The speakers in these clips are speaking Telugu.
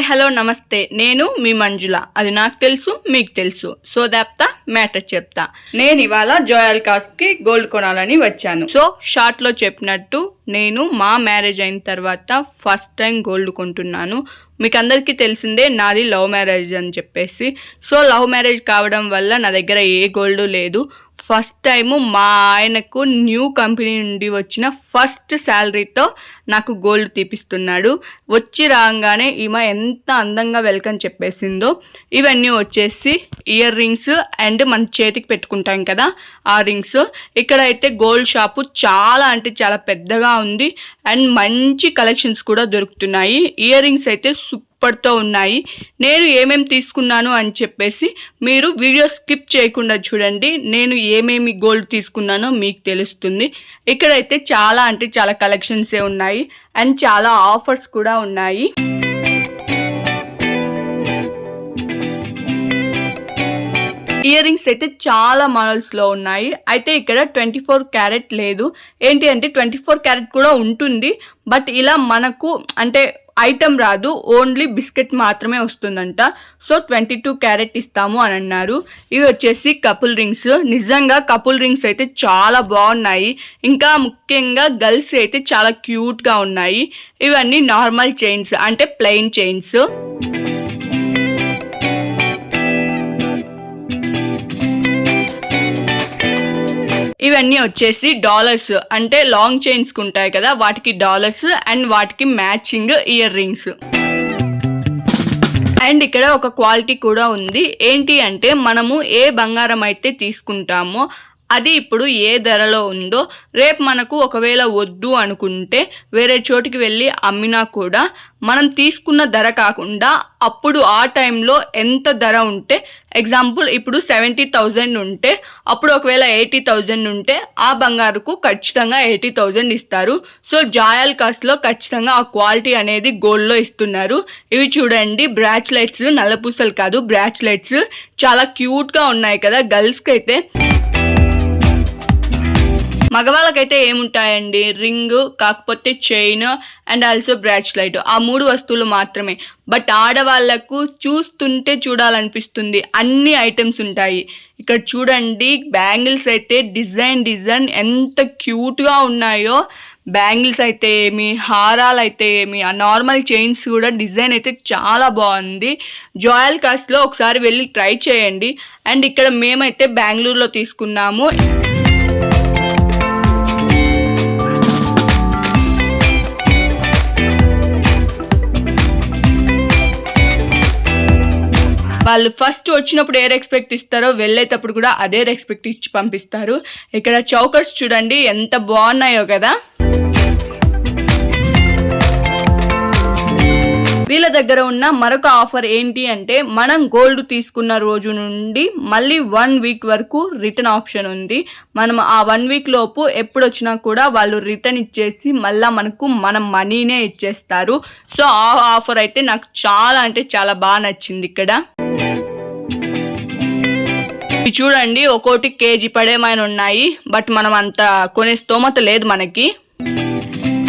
హాయ్ హలో నమస్తే, నేను మీ మంజుల. అది నాకు తెలుసు, మీకు తెలుసు. సో దాప్తా మ్యాటర్ చెప్తా. నేను ఇవాళ జోయాలుకాస్కి గోల్డ్ కొనాలని వచ్చాను. సో షార్ట్లో చెప్పినట్టు నేను మా మ్యారేజ్ అయిన తర్వాత ఫస్ట్ టైం గోల్డ్ కొంటున్నాను. మీకు అందరికీ తెలిసిందే నాది లవ్ మ్యారేజ్ అని చెప్పేసి. సో లవ్ మ్యారేజ్ కావడం వల్ల నా దగ్గర ఏ గోల్డ్ లేదు. ఫస్ట్ టైము మా ఆయనకు న్యూ కంపెనీ నుండి వచ్చిన ఫస్ట్ శాలరీతో నాకు గోల్డ్ తీపిస్తున్నాడు. వచ్చి రాగానే ఈమె ఎంత అందంగా వెల్కమ్ చెప్పేసిందో. ఇవన్నీ వచ్చేసి ఇయర్ రింగ్స్ అండ్ మన చేతికి పెట్టుకుంటాం కదా ఆ రింగ్స్. ఇక్కడ అయితే గోల్డ్ షాపు చాలా అంటే చాలా పెద్దగా ఉంది అండ్ మంచి కలెక్షన్స్ కూడా దొరుకుతున్నాయి. ఇయర్ రింగ్స్ అయితే సూపర్తో ఉన్నాయి. నేను ఏమేమి తీసుకున్నాను అని చెప్పేసి మీరు వీడియో స్కిప్ చేయకుండా చూడండి. నేను ఏమేమి గోల్డ్ తీసుకున్నానో మీకు తెలుస్తుంది. ఇక్కడైతే చాలా అంటే చాలా కలెక్షన్సే ఉన్నాయి అండ్ చాలా ఆఫర్స్ కూడా ఉన్నాయి. ఇయర్ రింగ్స్ అయితే చాలా మోడల్స్లో ఉన్నాయి. అయితే ఇక్కడ 24 క్యారెట్ లేదు. ఏంటి అంటే 24 క్యారెట్ కూడా ఉంటుంది, బట్ ఇలా మనకు అంటే ఐటమ్ రాదు, ఓన్లీ బిస్కెట్ మాత్రమే వస్తుందంట. సో 22 క్యారెట్ ఇస్తాము అని అన్నారు. ఇవి వచ్చేసి కపుల్ రింగ్స్. నిజంగా కపుల్ రింగ్స్ అయితే చాలా బాగున్నాయి. ఇంకా ముఖ్యంగా గర్ల్స్ అయితే చాలా క్యూట్గా ఉన్నాయి. ఇవన్నీ నార్మల్ చైన్స్ అంటే ప్లెయిన్ చైన్స్. ఇవన్నీ వచ్చేసి డాలర్స్ అంటే లాంగ్ చైన్స్కి ఉంటాయి కదా వాటికి డాలర్స్ అండ్ వాటికి మ్యాచింగ్ ఇయర్ రింగ్స్. అండ్ ఇక్కడ ఒక క్వాలిటీ కూడా ఉంది. ఏంటి అంటే మనము ఏ బంగారం అయితే తీసుకుంటామో అది ఇప్పుడు ఏ ధరలో ఉందో రేపు మనకు ఒకవేళ వద్దు అనుకుంటే వేరే చోటికి వెళ్ళి అమ్మినా కూడా మనం తీసుకున్న ధర కాకుండా అప్పుడు ఆ టైంలో ఎంత ధర ఉంటే, ఎగ్జాంపుల్ ఇప్పుడు 70,000 ఉంటే అప్పుడు ఒకవేళ 80,000 ఉంటే ఆ బంగారుకు ఖచ్చితంగా 80,000 ఇస్తారు. సో జోయాలుకాస్లో ఖచ్చితంగా ఆ క్వాలిటీ అనేది గోల్డ్లో ఇస్తున్నారు. ఇవి చూడండి, బ్రాచ్లెట్స్, నల్లపూసలు కాదు బ్రాచ్లెట్స్, చాలా క్యూట్గా ఉన్నాయి కదా గర్ల్స్కి అయితే. మగవాళ్ళకైతే ఏముంటాయండి, రింగ్ కాకపోతే చైన్ అండ్ ఆల్సో బ్రాచ్లైట్, ఆ 3 వస్తువులు మాత్రమే. బట్ ఆడవాళ్లకు చూస్తుంటే చూడాలనిపిస్తుంది, అన్ని ఐటమ్స్ ఉంటాయి. ఇక్కడ చూడండి బ్యాంగిల్స్ అయితే డిజైన్ ఎంత క్యూట్గా ఉన్నాయో. బ్యాంగిల్స్ అయితే ఏమి, హారాలు అయితే ఏమి, ఆ నార్మల్ చైన్స్ కూడా డిజైన్ అయితే చాలా బాగుంది. జోయాలుకాస్లో ఒకసారి వెళ్ళి ట్రై చేయండి. అండ్ ఇక్కడ మేమైతే బెంగళూరులో తీసుకున్నాము. వాళ్ళు ఫస్ట్ వచ్చినప్పుడు ఏ రెస్పెక్ట్ ఇస్తారో వెళ్ళేటప్పుడు కూడా అదే రెస్పెక్ట్ ఇచ్చి పంపిస్తారు. ఇక్కడ చౌకర్స్ చూడండి ఎంత బాగున్నాయో కదా. వీళ్ళ దగ్గర ఉన్న మరొక ఆఫర్ ఏంటి అంటే మనం గోల్డ్ తీసుకున్న రోజు నుండి మళ్ళీ 1 వీక్ వరకు రిటర్న్ ఆప్షన్ ఉంది. మనం ఆ 1 వీక్ లోపు ఎప్పుడు వచ్చినా కూడా వాళ్ళు రిటర్న్ ఇచ్చేసి మళ్ళీ మనకు మనం మనీనే ఇచ్చేస్తారు. సో ఆ ఆఫర్ అయితే నాకు చాలా అంటే చాలా బాగా నచ్చింది. ఇక్కడ చూడండి ఒక్కోటి కేజీ పడేమైనా ఉన్నాయి, బట్ మనం అంత కొనే స్తోమత లేదు మనకి.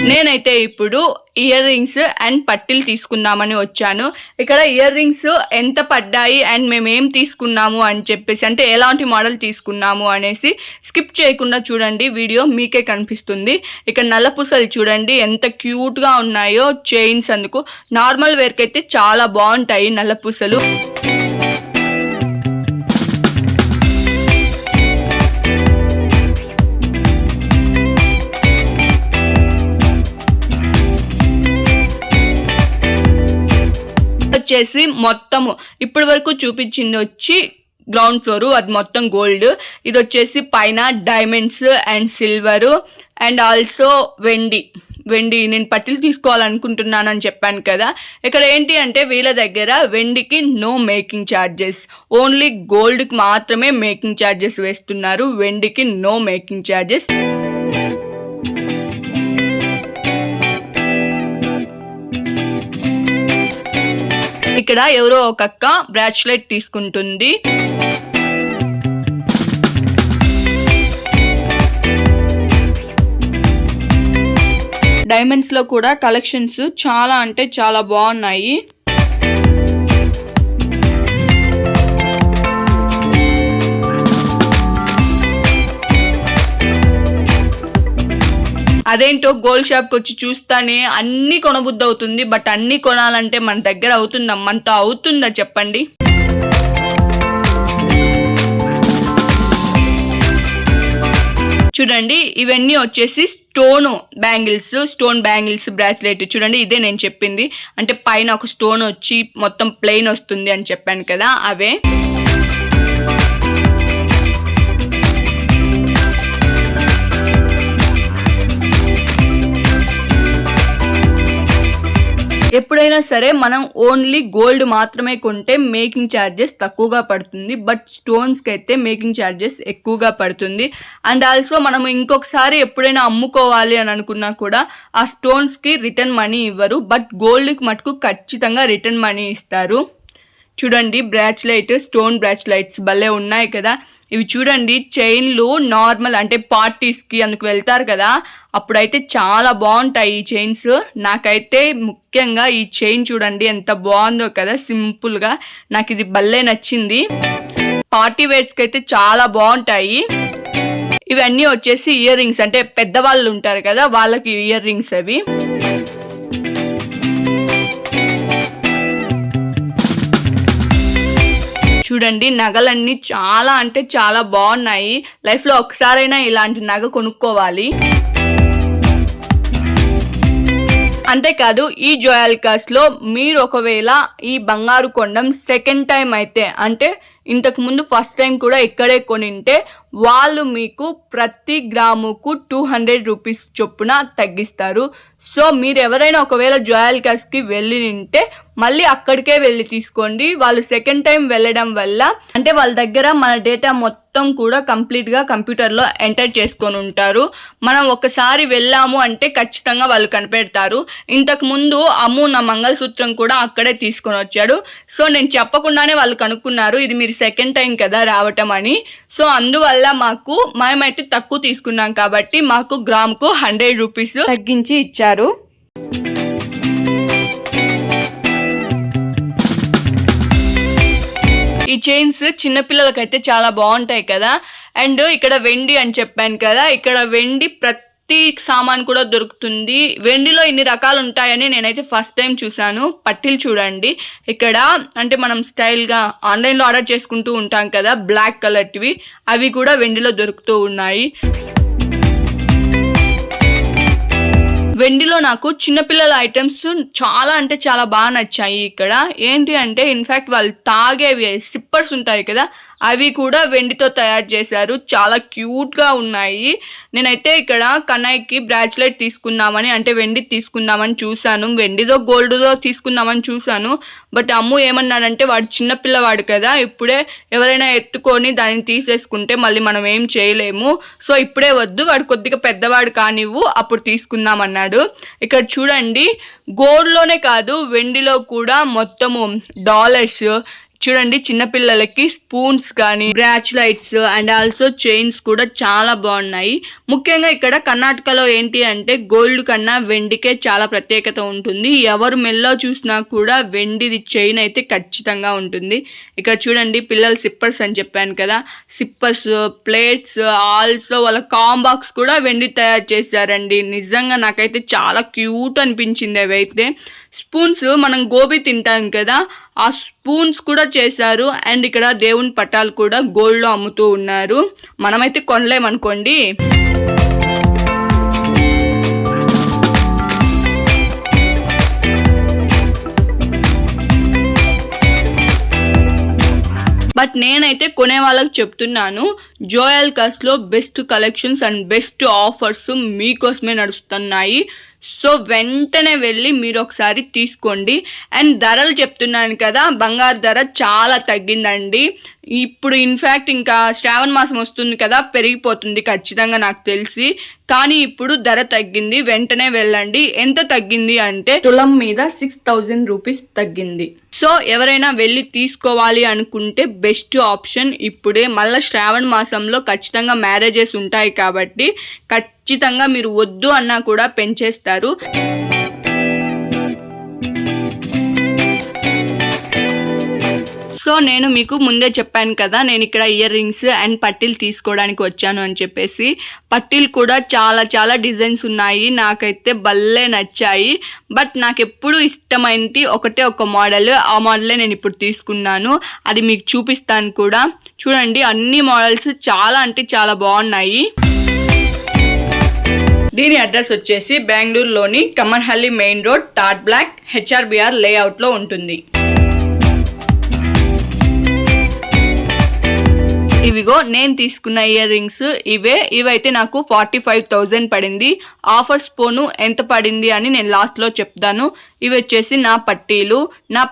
నేనైతే ఇప్పుడు ఇయర్ రింగ్స్ అండ్ పట్టీలు తీసుకుందామని వచ్చాను. ఇక్కడ ఇయర్ రింగ్స్ ఎంత పడ్డాయి అండ్ మేము ఏం తీసుకున్నాము అని చెప్పేసి, అంటే ఎలాంటి మోడల్ తీసుకున్నాము అనేసి స్కిప్ చేయకుండా చూడండి, వీడియో మీకే కనిపిస్తుంది. ఇక్కడ నల్లపూసలు చూడండి ఎంత క్యూట్గా ఉన్నాయో. చైన్స్ అందుకు నార్మల్ వేర్కి అయితే చాలా బాగుంటాయి నల్లపూసలు. వచ్చేసి మొత్తము ఇప్పటి వరకు చూపించింది వచ్చి గ్రౌండ్ ఫ్లోర్, అది మొత్తం గోల్డ్. ఇది వచ్చేసి పైన diamonds and silver and also వెండి. నేను పట్టీలు తీసుకోవాలనుకుంటున్నాను అని చెప్పాను కదా. ఇక్కడ ఏంటి అంటే వీళ్ళ దగ్గర వెండికి నో మేకింగ్ ఛార్జెస్, ఓన్లీ గోల్డ్కి మాత్రమే మేకింగ్ ఛార్జెస్ వేస్తున్నారు, వెండికి నో మేకింగ్ ఛార్జెస్. ఇక్కడ ఎవరో ఒక అక్క బ్రాచ్లెట్ తీసుకుంటుంది. డైమండ్స్లో కూడా కలెక్షన్స్ చాలా అంటే చాలా బాగున్నాయి. అదేంటో గోల్డ్ షాప్కి వచ్చి చూస్తానే అన్నీ కొనబుద్ధి అవుతుంది. బట్ అన్నీ కొనాలంటే మన దగ్గర అవుతుందా? మనతో అవుతుందా చెప్పండి? చూడండి, ఇవన్నీ వచ్చేసి స్టోన్ బ్యాంగిల్స్ బ్రాస్లెట్. చూడండి, ఇదే నేను చెప్పింది. అంటే పైన ఒక స్టోన్ వచ్చి మొత్తం ప్లెయిన్ వస్తుంది అని చెప్పాను కదా, అవే. ఎప్పుడైనా సరే మనం ఓన్లీ గోల్డ్ మాత్రమే కొంటే మేకింగ్ ఛార్జెస్ తక్కువగా పడుతుంది. బట్ స్టోన్స్కి అయితే మేకింగ్ ఛార్జెస్ ఎక్కువగా పడుతుంది. అండ్ ఆల్సో మనం ఇంకొకసారి ఎప్పుడైనా అమ్ముకోవాలి అని అనుకున్నా కూడా ఆ స్టోన్స్కి రిటర్న్ మనీ ఇవ్వరు. బట్ గోల్డ్కి మటుకు ఖచ్చితంగా రిటర్న్ మనీ ఇస్తారు. చూడండి, స్టోన్ బ్రాస్లెట్స్ భలే ఉన్నాయి కదా. ఇవి చూడండి, చైన్లు నార్మల్ అంటే పార్టీస్కి అందుకు వెళ్తారు కదా, అప్పుడైతే చాలా బాగుంటాయి ఈ చైన్స్. నాకైతే ముఖ్యంగా ఈ చైన్ చూడండి ఎంత బాగుందో కదా, సింపుల్గా. నాకు ఇది భలే నచ్చింది. పార్టీ వేర్స్కి అయితే చాలా బాగుంటాయి. ఇవన్నీ వచ్చేసి ఇయర్ రింగ్స్, అంటే పెద్దవాళ్ళు ఉంటారు కదా వాళ్ళకి ఇయర్ రింగ్స్ అవి. చూడండి, నగలన్నీ చాలా అంటే చాలా బాగున్నాయి. లైఫ్లో ఒకసారైనా ఇలాంటి నగ కొనుక్కోవాలి. అంతేకాదు, ఈ జోయాలుకాస్లో మీరు ఒకవేళ ఈ బంగారు కొండం సెకండ్ టైం అయితే, అంటే ఇంతకు ముందు ఫస్ట్ టైం కూడా ఇక్కడే కొనింటే వాళ్ళు మీకు ప్రతి గ్రాముకు 200 రూపీస్ చొప్పున తగ్గిస్తారు. సో మీరు ఎవరైనా ఒకవేళ జోయాలుకాస్కి వెళ్ళి నింటే మళ్ళీ అక్కడికే వెళ్ళి తీసుకోండి. వాళ్ళు సెకండ్ టైం వెళ్ళడం వల్ల అంటే వాళ్ళ దగ్గర మన డేటా మొత్తం కూడా కంప్లీట్గా కంప్యూటర్లో ఎంటర్ చేసుకొని ఉంటారు. మనం ఒకసారి వెళ్ళాము అంటే ఖచ్చితంగా వాళ్ళు కనిపెడతారు. ఇంతకు ముందు అమ్ము నా మంగళసూత్రం కూడా అక్కడే తీసుకొని వచ్చాడు. సో నేను చెప్పకుండానే వాళ్ళు కనుక్కున్నారు ఇది మీరు సెకండ్ టైం కదా రావటం అని. సో అందువల్ల మేమైతే తక్కువ తీసుకున్నాం కాబట్టి మాకు గ్రాముకు 100 రూపీస్ తగ్గించి ఇచ్చారు. ఈ చైన్స్ చిన్నపిల్లలకైతే చాలా బాగుంటాయి కదా. అండ్ ఇక్కడ వెండి అని చెప్పాను కదా, ఇక్కడ వెండి ప్రతి సామాన్ కూడా దొరుకుతుంది. వెండిలో ఇన్ని రకాలు ఉంటాయని నేనైతే ఫస్ట్ టైం చూసాను. పట్టీలు చూడండి ఇక్కడ, అంటే మనం స్టైల్గా ఆన్లైన్లో ఆర్డర్ చేసుకుంటూ ఉంటాం కదా బ్లాక్ కలర్వి, అవి కూడా వెండిలో దొరుకుతూ ఉన్నాయి. వెండిలో నాకు చిన్నపిల్లల ఐటమ్స్ చాలా అంటే చాలా బాగా నచ్చాయి. ఇక్కడ ఏంటి అంటే ఇన్ఫ్యాక్ట్ వాళ్ళు తాగేవి సిప్పర్స్ ఉంటాయి కదా, అవి కూడా వెండితో తయారు చేశారు. చాలా క్యూట్గా ఉన్నాయి. నేనైతే ఇక్కడ కన్నయ్యకి బ్రాస్లెట్ తీసుకుందామని, అంటే వెండి తీసుకుందామని చూశాను. వెండిదో గోల్డ్దో తీసుకుందామని చూశాను. బట్ అమ్ము ఏమన్నాడంటే వాడు చిన్నపిల్లవాడు కదా, ఇప్పుడే ఎవరైనా ఎత్తుకొని దాన్ని తీసేసుకుంటే మళ్ళీ మనం ఏం చేయలేము. సో ఇప్పుడే వద్దు, వాడు కొద్దిగా పెద్దవాడు కానివ్వు, అప్పుడు తీసుకుందామన్నాడు. ఇక్కడ చూడండి, గోల్డ్లోనే కాదు వెండిలో కూడా మొత్తము డాలర్స్ చూడండి. చిన్నపిల్లలకి స్పూన్స్ కానీ బ్రాస్లెట్స్ అండ్ ఆల్సో చైన్స్ కూడా చాలా బాగున్నాయి. ముఖ్యంగా ఇక్కడ కర్ణాటకలో ఏంటి అంటే గోల్డ్ కన్నా వెండికే చాలా ప్రత్యేకత ఉంటుంది. ఎవరు మెల్లో చూసినా కూడా వెండిది చైన్ అయితే ఖచ్చితంగా ఉంటుంది. ఇక్కడ చూడండి, పిల్లల సిప్పర్స్ అని చెప్పాను కదా, సిప్పర్స్, ప్లేట్స్, ఆల్సో వాళ్ళ కాంబాక్స్ కూడా వెండి తయారు చేశారండి. నిజంగా నాకైతే చాలా క్యూట్ అనిపించింది అవైతే. స్పూన్స్ మనం గోబీ తింటాం కదా, ఆ స్పూన్స్ కూడా చేశారు. అండ్ ఇక్కడ దేవుని పటాలు కూడా గోల్డ్లో అమ్ముతూ ఉన్నారు. మనమైతే కొనలేమనుకోండి. బట్ నేనైతే కొనే వాళ్ళకి చెప్తున్నాను, జోయాలుకాస్లో best collections and best offers మీకోసమే నడుస్తున్నాయి. సో వెంటనే వెళ్ళి మీరు ఒకసారి తీసుకోండి. అండ్ ధరలు చెప్తున్నాను కదా, బంగారు ధర చాలా తగ్గిందండి. ఇప్పుడు ఇన్ఫ్యాక్ట్ ఇంకా శ్రావణ మాసం వస్తుంది కదా, పెరిగిపోతుంది ఖచ్చితంగా నాకు తెలిసి. కానీ ఇప్పుడు ధర తగ్గింది, వెంటనే వెళ్ళండి. ఎంత తగ్గింది అంటే తులం మీద 6000 రూపీస్ తగ్గింది. సో ఎవరైనా వెళ్ళి తీసుకోవాలి అనుకుంటే బెస్ట్ ఆప్షన్ ఇప్పుడే. మళ్ళీ శ్రావణ మాసంలో ఖచ్చితంగా మ్యారేజెస్ ఉంటాయి కాబట్టి ఖచ్చితంగా మీరు వద్దు అన్నా కూడా పెంచేస్తారు. సో సో నేను మీకు ముందే చెప్పాను కదా, నేను ఇక్కడ ఇయర్ రింగ్స్ అండ్ పట్టీలు తీసుకోవడానికి వచ్చాను అని చెప్పేసి. పట్టీలు కూడా చాలా చాలా డిజైన్స్ ఉన్నాయి, నాకైతే భలే నచ్చాయి. బట్ నాకు ఎప్పుడు ఇష్టమైనది ఒకటే ఒక మోడల్, ఆ మోడలే నేను ఇప్పుడు తీసుకున్నాను. అది మీకు చూపిస్తాను కూడా. చూడండి, అన్ని మోడల్స్ చాలా అంటే చాలా బాగున్నాయి. దీని అడ్రస్ వచ్చేసి బెంగళూరులోని Kammanahalli main road, third block, HRBR లేఅవుట్లో ఉంటుంది. ఇవిగో నేను తీసుకున్న ఇయర్ రింగ్స్ ఇవైతే నాకు 45,000 పడింది. ఆఫర్స్ పోను ఎంత పడింది అని నేను లాస్ట్లో చెప్తాను. ఇవి వచ్చేసి నా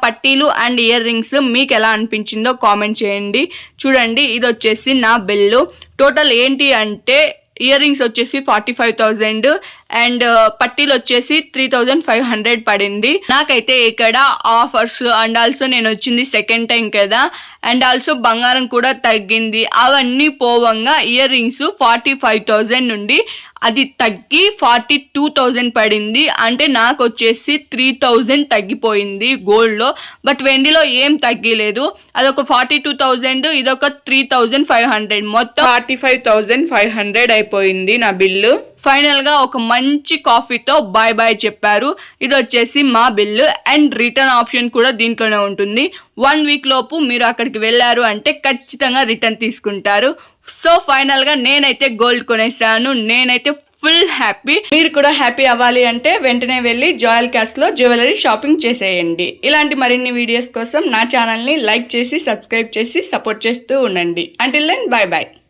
పట్టీలు అండ్ ఇయర్ రింగ్స్ మీకు ఎలా అనిపించిందో కామెంట్ చేయండి. చూడండి, ఇది వచ్చేసి నా బిల్లు. టోటల్ ఏంటి అంటే ఇయర్ రింగ్స్ వచ్చేసి 45,000 అండ్ పట్టీలు వచ్చేసి 3,500 పడింది. నాకైతే ఇక్కడ ఆఫర్స్ అండ్ ఆల్సో నేను వచ్చింది సెకండ్ టైం కదా, అండ్ ఆల్సో బంగారం కూడా తగ్గింది. అవన్నీ పోవంగా ఇయర్ రింగ్స్ 45,000 నుండి అది తగ్గి 42,000 పడింది. అంటే నాకు వచ్చేసి 3,000 తగ్గిపోయింది గోల్డ్లో. బట్ వెండిలో ఏం తగ్గలేదు. అదొక 42,000, ఇదొక 3,500, మొత్తం 45,500 అయిపోయింది నా బిల్లు. ఫైనల్గా ఒక మంచి కాఫీతో బాయ్ బాయ్ చెప్పారు. ఇది వచ్చేసి మా బిల్లు అండ్ రిటర్న్ ఆప్షన్ కూడా దీంట్లోనే ఉంటుంది. 1 వీక్ లోపు మీరు అక్కడికి వెళ్ళారు అంటే ఖచ్చితంగా రిటర్న్ తీసుకుంటారు. సో ఫైనల్గా నేనైతే గోల్డ్ కొనేసాను. నేనైతే ఫుల్ హ్యాపీ. మీరు కూడా హ్యాపీ అవ్వాలి అంటే వెంటనే వెళ్ళి JoyAlucasలో జ్యువెలరీ షాపింగ్ చేసేయండి. ఇలాంటి మరిన్ని వీడియోస్ కోసం నా ఛానల్ని లైక్ చేసి సబ్స్క్రైబ్ చేసి సపోర్ట్ చేస్తూ ఉండండి. Until then bye bye.